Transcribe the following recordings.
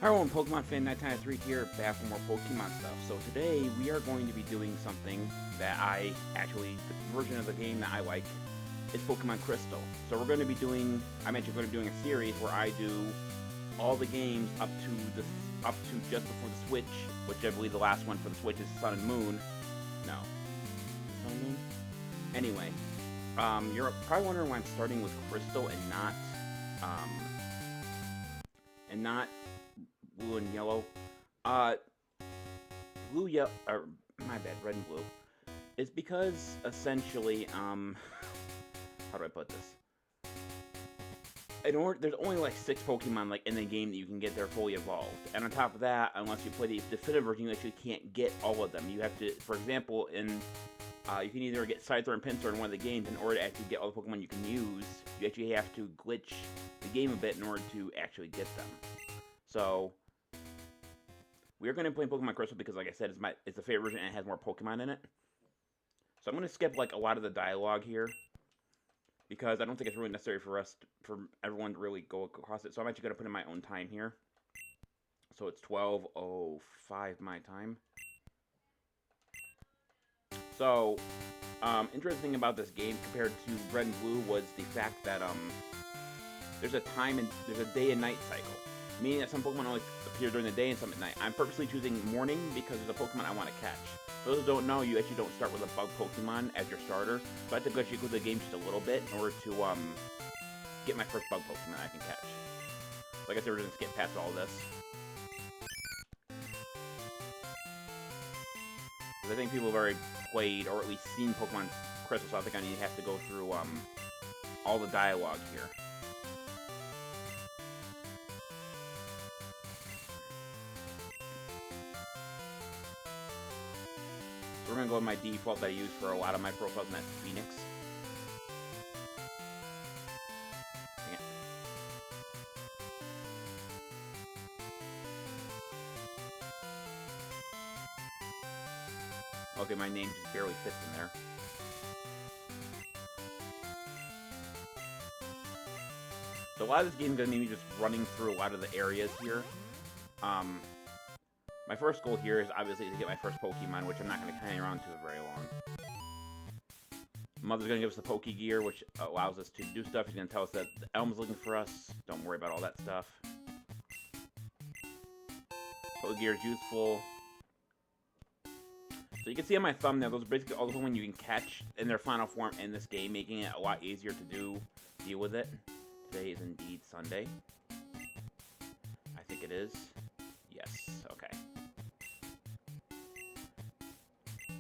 Hi everyone, Pokemon Fan 993 here, back for more Pokemon stuff. So today we are going to be doing something that the version of the game that I like is Pokemon Crystal. So we're going to be doing, I'm actually going to be doing a series where I do all the games up to just before the Switch, which I believe the last one for the Switch is Sun and Moon. No, Sun and Moon. Anyway, you're probably wondering why I'm starting with Crystal um, and not blue and yellow. Uh, blue, yellow, or my bad, red and blue. It's because essentially, how do I put this? There's only like 6 Pokemon like in the game that you can get there fully evolved, and on top of that, unless you play the definitive version, you actually can't get all of them. You have to, for example, you can either get Scyther and Pinsir in one of the games in order to actually get all the Pokemon you can use. You actually have to glitch the game a bit in order to actually get them. So we are going to play Pokemon Crystal because, like I said, it's the favorite version and it has more Pokemon in it. So I'm going to skip like a lot of the dialogue here because I don't think it's really necessary for everyone to really go across it. So I'm actually going to put in my own time here. So it's 12:05 my time. So, interesting about this game compared to Red and Blue was the fact that there's a day and night cycle. Meaning that some Pokemon only appear during the day and some at night. I'm purposely choosing morning because there's a Pokemon I want to catch. For those who don't know, you actually don't start with a bug Pokemon as your starter. So I have to glitch you through the game just a little bit in order to get my first bug Pokemon I can catch. Like I said, we're just gonna skip past all this. Because I think people have already played or at least seen Pokemon Crystal, so I think I need to have to go through all the dialogue here. So we're going to go with my default that I use for a lot of my profiles, and that's Phoenix. Okay, my name just barely fits in there. So a lot of this game is going to be me just running through a lot of the areas here. My first goal here is obviously to get my first Pokemon, which I'm not going to hang around to very long. Mother's going to give us the Pokegear, which allows us to do stuff. She's going to tell us that the Elm's looking for us. Don't worry about all that stuff. Pokegear is useful. So you can see on my thumbnail, those are basically all the Pokemon you can catch in their final form in this game, making it a lot easier to deal with it. Today is indeed Sunday. I think it is. Yes, okay.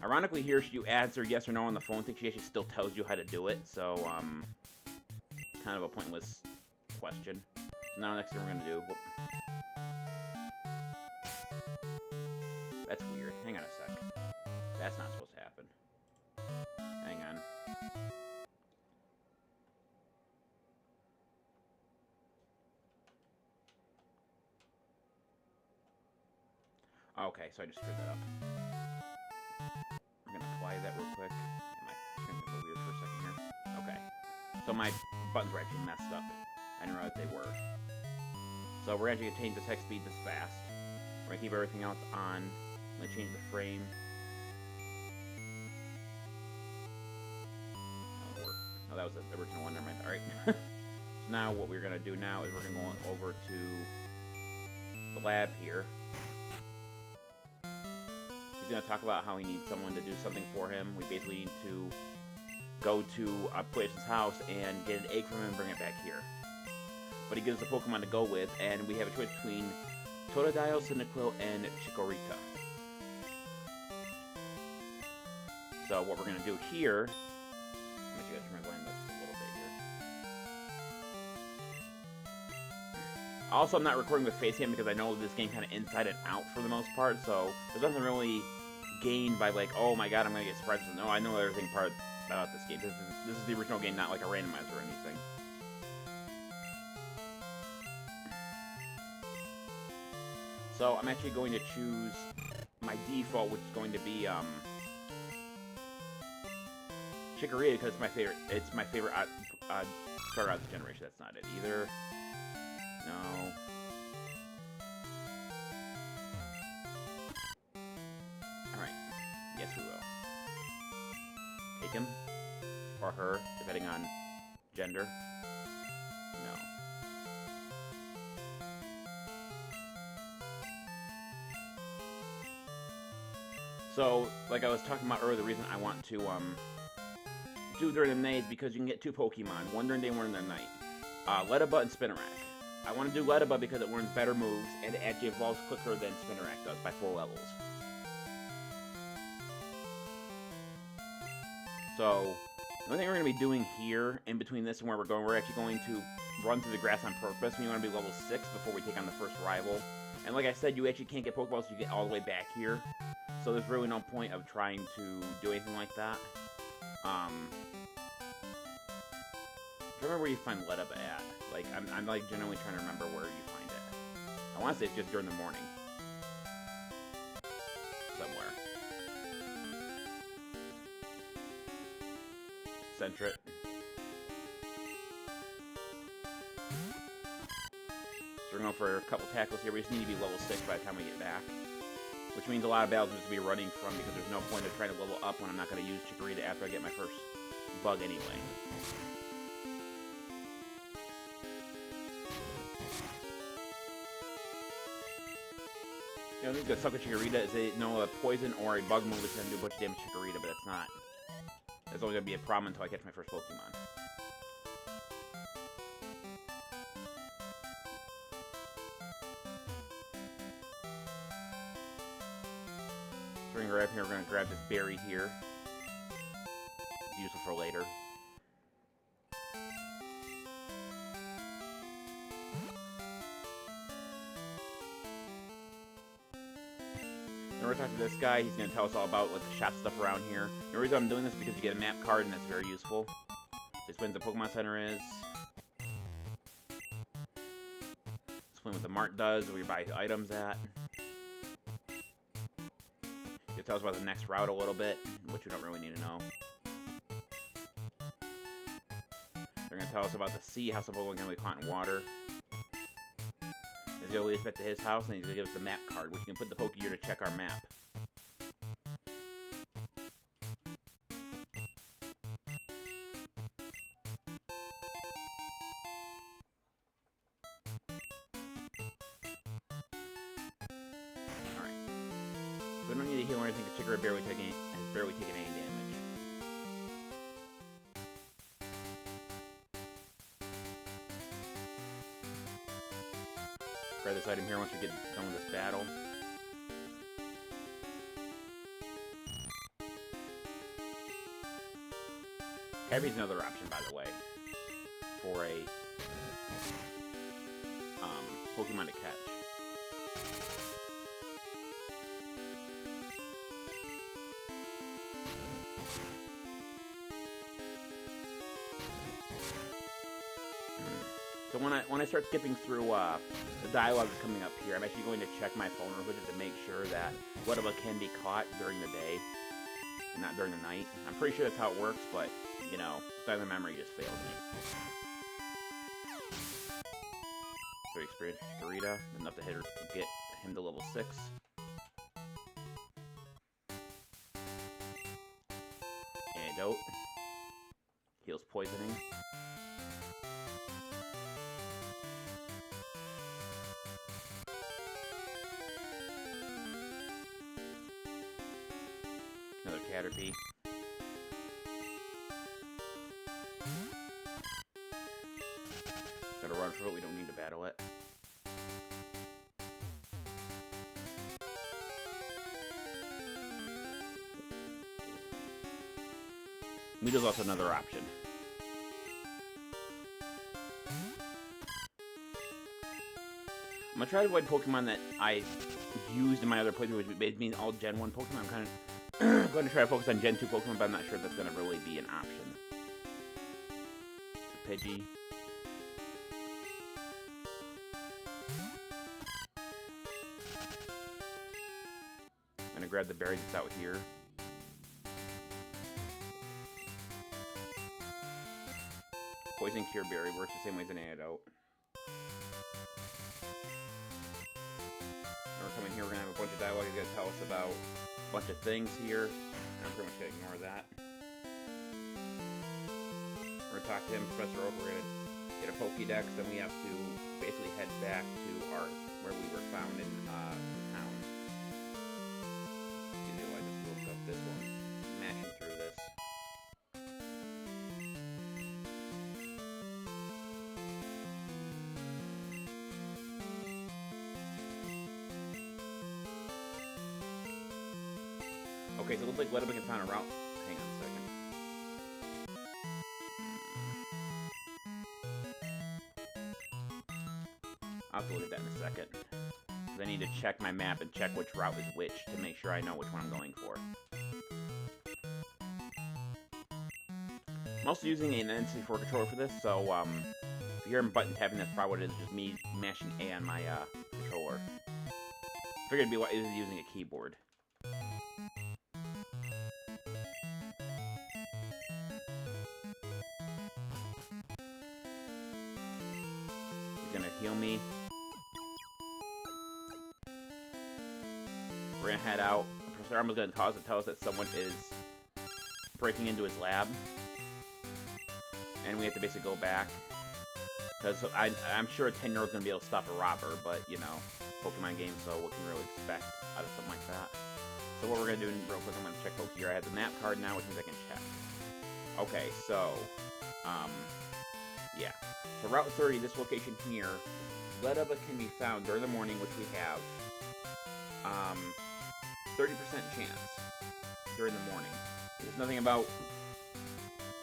Ironically here, you answer yes or no on the phone thing, she actually still tells you how to do it, so, kind of a pointless question. So now the next thing we're gonna do... Whoop. That's weird. Hang on a sec. That's not supposed to happen. Hang on. Okay, so I just screwed that up. We're gonna apply that real quick. My screen's gonna go weird for a second here. Okay. So my buttons were actually messed up. I didn't realize they were. So we're actually gonna change the text speed this fast. We're gonna keep everything else on. I'm gonna change the frame. That'll work. Oh, that was the original one, never mind. Alright. So now what we're gonna do now is we're gonna go over to the lab here. He's going to talk about how he needs someone to do something for him. We basically need to go to a person's house and get an egg from him and bring it back here. But he gives us a Pokemon to go with, and we have a choice between Totodile, Cyndaquil, and Chikorita. So what we're going to do here... Let me show you guys my blind this a little bit here. Also, I'm not recording with Facecam because I know this game kind of inside and out for the most part, so there's nothing really gained by like, oh my god, I'm gonna get surprises. No, I know everything part about this game. This is the original game, not like a randomizer or anything. So I'm actually going to choose my default, which is going to be Chikorita because it's my favorite. It's my favorite starter out of the generation. That's not it either. No. take him? Or her, depending on gender? No. So, like I was talking about earlier, the reason I want to do during the night is because you can get two Pokemon, one during the day, one during the night. Ledyba and Spinarak. I want to do Ledyba because it learns better moves, and it actually evolves quicker than Spinarak does by 4 levels. So, the only thing we're going to be doing here, in between this and where we're actually going to run through the grass on purpose. We want to be level 6 before we take on the first rival. And like I said, you actually can't get Pokeballs until you get all the way back here. So there's really no point of trying to do anything like that. I remember where you find Ledyba at. Like, I'm like generally trying to remember where you find it. I want to say it's just during the morning. Somewhere. Center it. So we're going for a couple tackles here. We just need to be level 6 by the time we get back. Which means a lot of battles I'm just going to be running from because there's no point of trying to level up when I'm not going to use Chikorita after I get my first bug anyway. You know, the thing that sucks with Chikorita is they know a poison or a bug move is going to do a bunch of damage to Chikorita, but that's not. That's always going to be a problem until I catch my first Pokemon. So we're going to grab here, we're going to grab this berry here. It's useful for later. We're going to talk to this guy. He's going to tell us all about like the shop stuff around here. The reason I'm doing this is because you get a map card, and that's very useful. This explains what the Pokemon Center is. Explain what the mart does, where you buy items at. It tells us about the next route a little bit, which we don't really need to know. They're going to tell us about the sea, how some Pokemon can be caught in water. He's going to lead us back to his house, and he's going to give us the map card, which you can put the Pokegear to check our map. Alright. So we don't need to heal or anything, because Chikorita has barely taken any damage. Grab this item here once we get done with this battle. Heavy's another option, by the way, for a Pokemon to catch. So when I start skipping through the dialogue that's coming up here, I'm actually going to check my phone real quick to make sure that Ledyba can be caught during the day and not during the night. I'm pretty sure that's how it works, but you know, the memory just failed me. So we experienced Chikorita, enough to get him to level 6. Antidote. Heals poisoning. Another Caterpie. Gotta run through it, we don't need to battle it. Meadow's also another option. I'm gonna try to avoid Pokemon that I used in my other playthrough, which means all Gen 1 Pokemon. I'm kind of going to try to focus on Gen 2 Pokemon, but I'm not sure if that's going to really be an option. Pidgey. I'm going to grab the berry that's out here. Poison Cure Berry works the same way as an antidote. We're coming here, we're going to have a bunch of dialogue. He's going to tell us about a bunch of things here. I'm pretty much going to ignore that. talk to him, Professor Oak, we're gonna get a Pokédex, then we have to basically head back to where we were found in the town. Excuse me, I just woke up this one, mashing through this. Okay, so it looks like Ledyba can find a route. Hang on a second. I'll have to look at that in a second. Because I need to check my map and check which route is which to make sure I know which one I'm going for. I'm also using an N64 controller for this, so if you hear button tapping, that's probably what it is, just me mashing A on my controller. Figured it'd be what is using a keyboard. He's gonna heal me. We're gonna head out. Professor Armo's gonna tell us that someone is breaking into his lab. And we have to basically go back. Because I'm sure a 10-year-old's gonna be able to stop a robber, but, you know, Pokemon game, so what can you really expect out of something like that? So what we're gonna do real quick, I'm gonna check Pokegear. I have the map card now, which means I can check. Okay, so, yeah. So Route 30, this location here, Ledyba can be found during the morning, which we have. 30% chance during the morning. There's nothing about.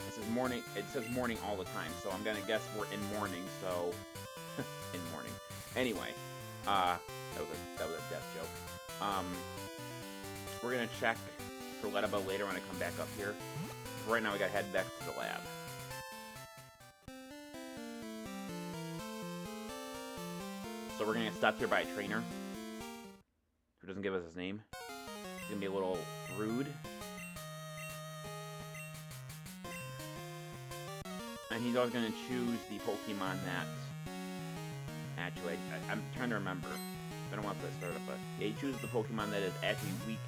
It says morning. It says morning all the time, so I'm gonna guess we're in morning. So in morning. Anyway, that was a death joke. We're gonna check for Ledyba later when I come back up here. Right now, we gotta head back to the lab. So we're gonna get stopped here by a trainer who doesn't give us his name. He's gonna be a little rude. And he's always gonna choose the Pokemon that... Actually, I'm trying to remember. I don't want to start up, but... Yeah, he chooses the Pokemon that is actually weak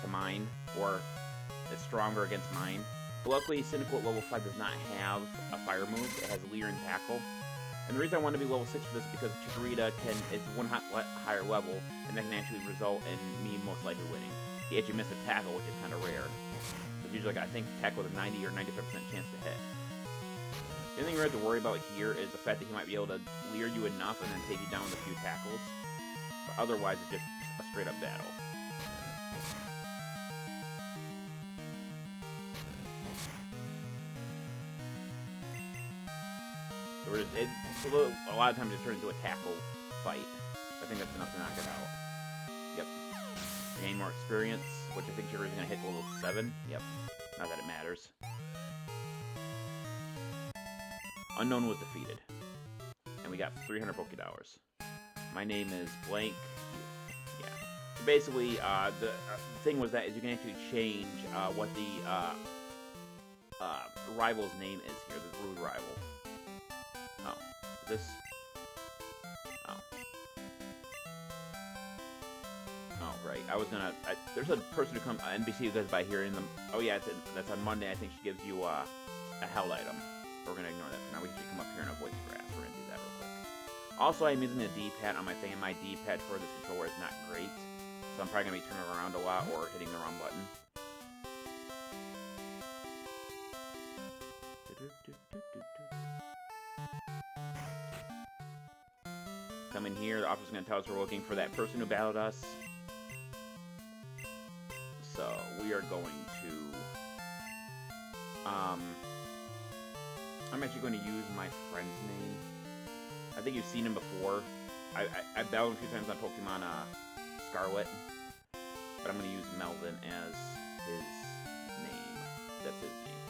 to mine, or is stronger against mine. But luckily, Cyndaquil level 5 does not have a fire move. It has Leer and Tackle. And the reason I want to be level 6 for this is because Chikorita is one higher level, and that can actually result in me most likely winning. He actually missed a tackle, which is kind of rare. Because usually, like, I think tackle with a 90 or 95% chance to hit. The only thing we have to worry about here is the fact that he might be able to leer you enough and then take you down with a few tackles. But otherwise, it's just a straight up battle. So a lot of times it turns into a tackle fight. I think that's enough to knock it out. Yep. Gain more experience, which I think Chikori's going to hit level 7. Yep. Not that it matters. Unknown was defeated. And we got 300 Pokédollars. My name is Blank. Yeah. So basically, the thing was that is you can actually change what the rival's name is here, the rude rival. Oh, is this? Oh. Oh, right. I was gonna. There's a person who comes, NBC who goes by here in the. Oh yeah, that's on Monday. I think she gives you a held item. We're gonna ignore that for now. We should come up here and avoid the grass. We're gonna do that real quick. Also, I'm using a D-pad on my thing, and my D-pad for this controller is not great, so I'm probably gonna be turning around a lot or hitting the wrong button. Come in here, the officer's gonna tell us we're looking for that person who battled us. So, we are going to... I'm actually going to use my friend's name. I think you've seen him before. I battled him a few times on Pokemon Scarlet. But I'm going to use Melvin as his name. That's his name.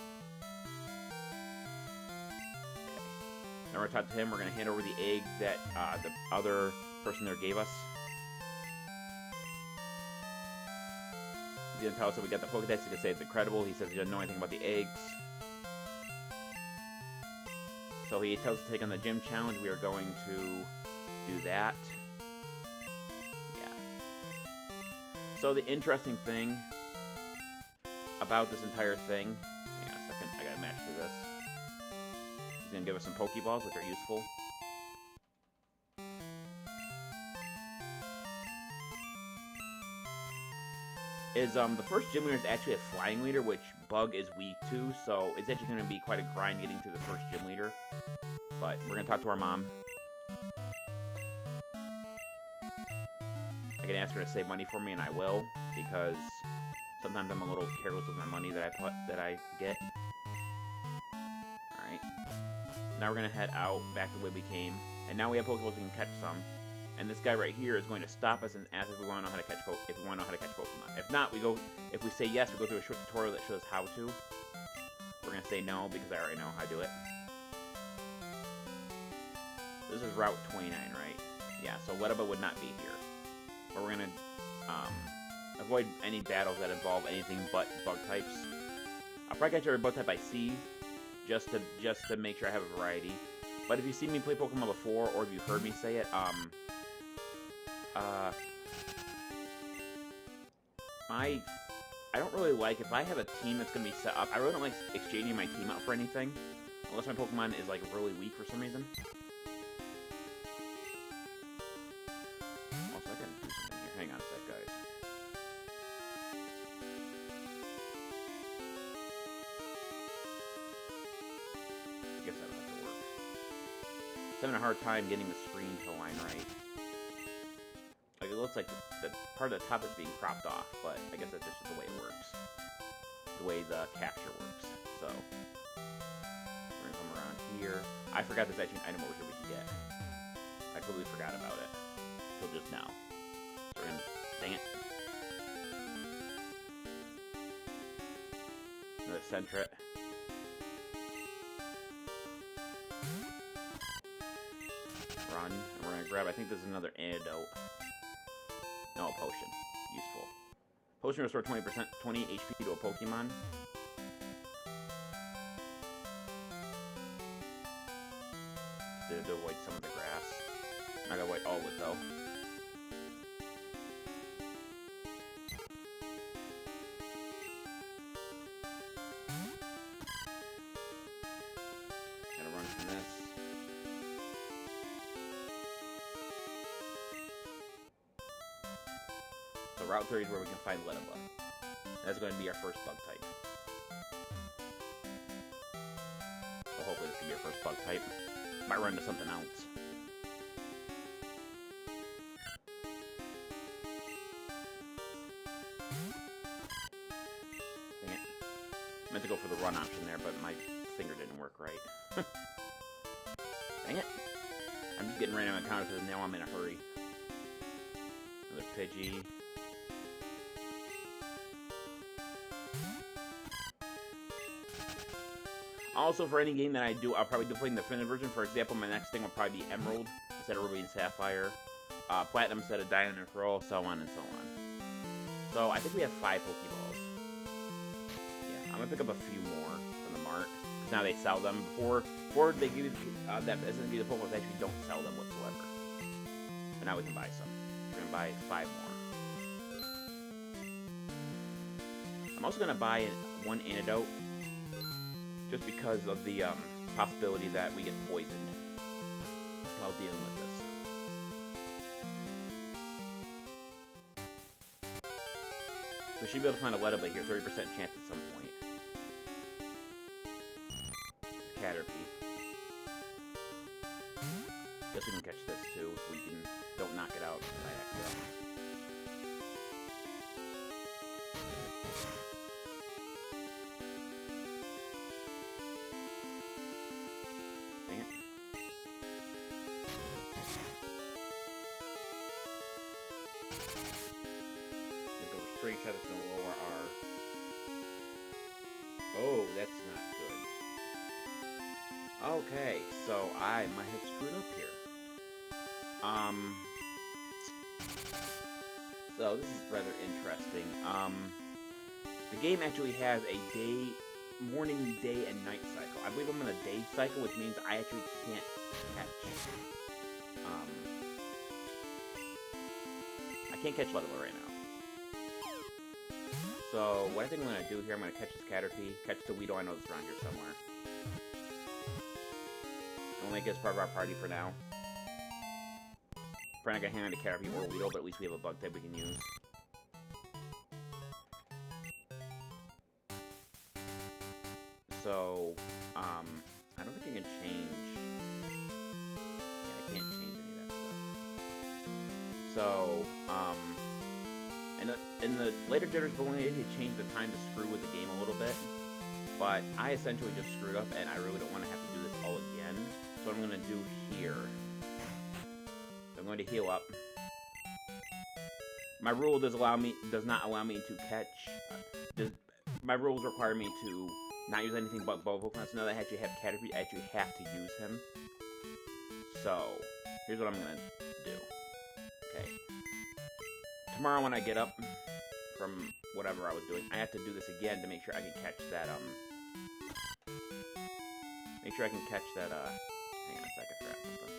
Now we're going to talk to him. We're going to hand over the egg that the other person there gave us. He's going to tell us that we got the Pokedex. He's going to say it's incredible. He says he doesn't know anything about the eggs. So he tells us to take on the gym challenge. We are going to do that. Yeah. So the interesting thing about this entire thing... Hang on a second. I got to match through this. gonna give us some Pokeballs, which are useful. The first gym leader is actually a flying leader, which Bug is weak to, so it's actually gonna be quite a grind getting to the first gym leader. But we're gonna talk to our mom. I can ask her to save money for me, and I will, because sometimes I'm a little careless with my money that I get. Alright. Now we're gonna head out back the way we came. And now we have Pokeballs, we can catch some. And this guy right here is going to stop us and ask if we want to know how to catch Pokemon. If not, if we say yes, we go through a short tutorial that shows how to. We're gonna say no because I already know how to do it. This is Route 29, right? Yeah, so Ledyba would not be here. But we're gonna avoid any battles that involve anything but bug types. I'll probably catch every bug type I see, just to make sure I have a variety. But if you've seen me play Pokemon before, or if you heard me say it, I don't really like, if I have a team that's going to be set up, I really don't like exchanging my team out for anything, unless my Pokemon is, like, really weak for some reason. Also, I gotta do something here. Hang on a sec, guys. I guess that would have to work. I'm having a hard time getting the screen to line right. Like, it looks like the part of the top is being cropped off, but I guess that's just the way it works. The way the capture works. So, we're gonna come around here. I forgot there's actually an item over here we can get. I completely forgot about it. Until just now. So we're gonna... Dang it. Another Sentret. Run. And we're gonna grab, I think there's another antidote. No, potion. Useful. Potion restore 20% 20 HP to a Pokemon. To avoid some of the grass. Not gonna avoid all of it though. Gotta run from this. So Route 30 is where we can find Ledyba. That's going to be our first bug type. So hopefully this can be our first bug type. Might run into something else. Dang it. I meant to go for the run option there, but my finger didn't work right. Dang it. I'm just getting random encounters because now I'm in a hurry. Another Pidgey. Also, for any game that I do, I'll probably be playing the definitive version. For example, my next thing will probably be Emerald instead of Ruby and Sapphire, Platinum instead of Diamond and Pearl, so on and so on. So I think we have 5 Pokeballs. Yeah, I'm gonna pick up a few more from the mart because now they sell them. Before they give you that SNB the Pokeballs, they actually don't sell them whatsoever. But now we can buy some. We're gonna buy 5 more. I'm also gonna buy 1 antidote. Just because of the possibility that we get poisoned while dealing with this. So we should be able to find a Ledyba here, 30% chance at some point. Caterpie. Guess we can catch this too if we don't knock it out by accident. Shot is going to lower our... Oh, that's not good. Okay, so I might have screwed up here. So this is rather interesting. The game actually has a morning, day, and night cycle. I believe I'm in a day cycle, which means I actually can't catch... I can't catch Ledyba right now. So, what I think I'm going to do here, I'm going to catch this Caterpie, catch the Weedle, I know it's around here somewhere. We'll make this part of our party for now. Probably not gonna hang on to Caterpie or Weedle, but at least we have a bug type we can use. So, I don't think I can change. Yeah, I can't change any of that stuff. So, in the later jitters, we need to change the time to screw with the game a little bit. But I essentially just screwed up, and I really don't want to have to do this all again. So what I'm going to do here, I'm going to heal up. My rule does not allow me to catch. My rules require me to not use anything but bow Pokemon. So now that I actually have Caterpie, I actually have to use him. So here's what I'm going to do. Okay. Tomorrow when I get up from whatever I was doing, I have to do this again to make sure I can catch that, hang on a sec, I forgot something.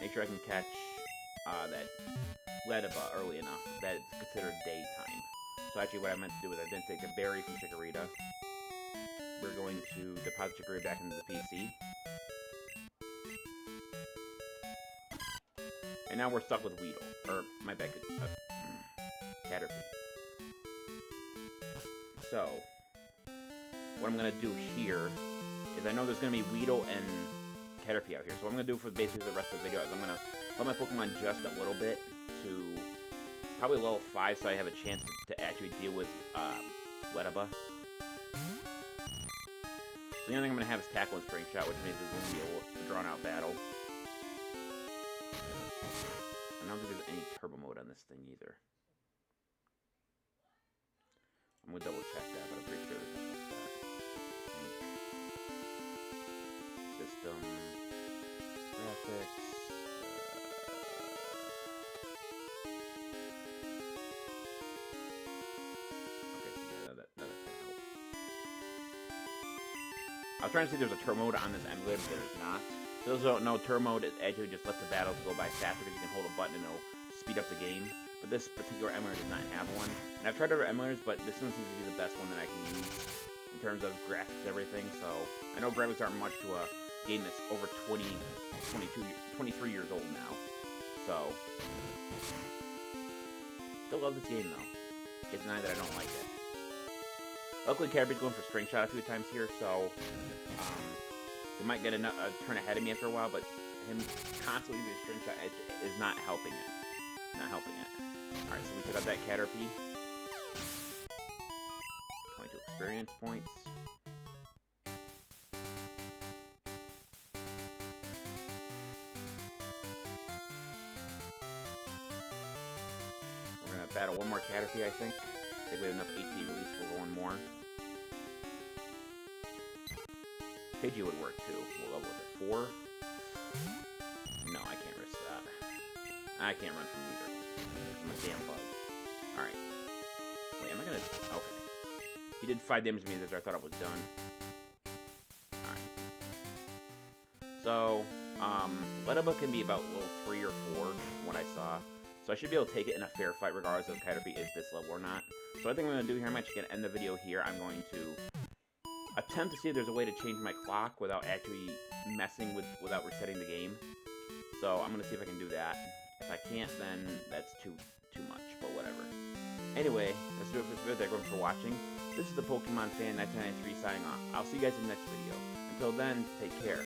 Make sure I can catch, that Ledyba early enough that it's considered daytime. So actually what I meant to do is I didn't take a berry from Chikorita. We're going to deposit Chikorita back into the PC. And now we're stuck with Weedle. Or, my bad, Caterpie. So, what I'm going to do here is I know there's going to be Weedle and Caterpie out here. So what I'm going to do for basically the rest of the video is I'm going to let my Pokemon just a little bit to probably level 5 so I have a chance to actually deal with Ledyba. So the only thing I'm going to have is Tackle and Spring Shot, which means it's going to be a drawn-out battle. I don't think there's any turbo mode on this thing either. I'm going to double check that, but I'm pretty sure there's nothing like that. System, graphics, okay, so yeah, that's gonna help. I was trying to see if there's a turbo mode on this emulator, but there's not. For those who don't know, turbo mode actually just lets the battles go by faster because you can hold a button and it'll speed up the game. But this particular emulator does not have one. And I've tried other emulators, but this one seems to be the best one that I can use in terms of graphics and everything. So I know graphics aren't much to a game that's over 23 years old now. So still love this game though. It's not that I don't like it. Luckily, Caterpie's going for String Shot a few times here, so they might get a turn ahead of me after a while, but him constantly using String Shot is not helping it. Not helping it. Alright, so we took out that Caterpie. 22 experience points. We're gonna battle one more Caterpie, I think. I think we have enough AT release for one more. Pidgey would work too. What level is it? 4? No, I can't risk that. I can't run from either. I'm a damn bug. Alright. Wait, am I gonna... Okay. He did 5 damage to me after I thought it was done. Alright. So, Ledyba can be about level 3 or 4, from what I saw. So I should be able to take it in a fair fight regardless if Caterpie is this level or not. So I think I'm going to do here, I'm actually going to end the video here. I'm going to attempt to see if there's a way to change my clock without actually messing with, without resetting the game. So I'm going to see if I can do that. If I can't, then that's too much, but whatever. Anyway, let's do it for this video. Thank you for watching. This is the Pokemon Fan 1993 signing off. I'll see you guys in the next video. Until then, take care.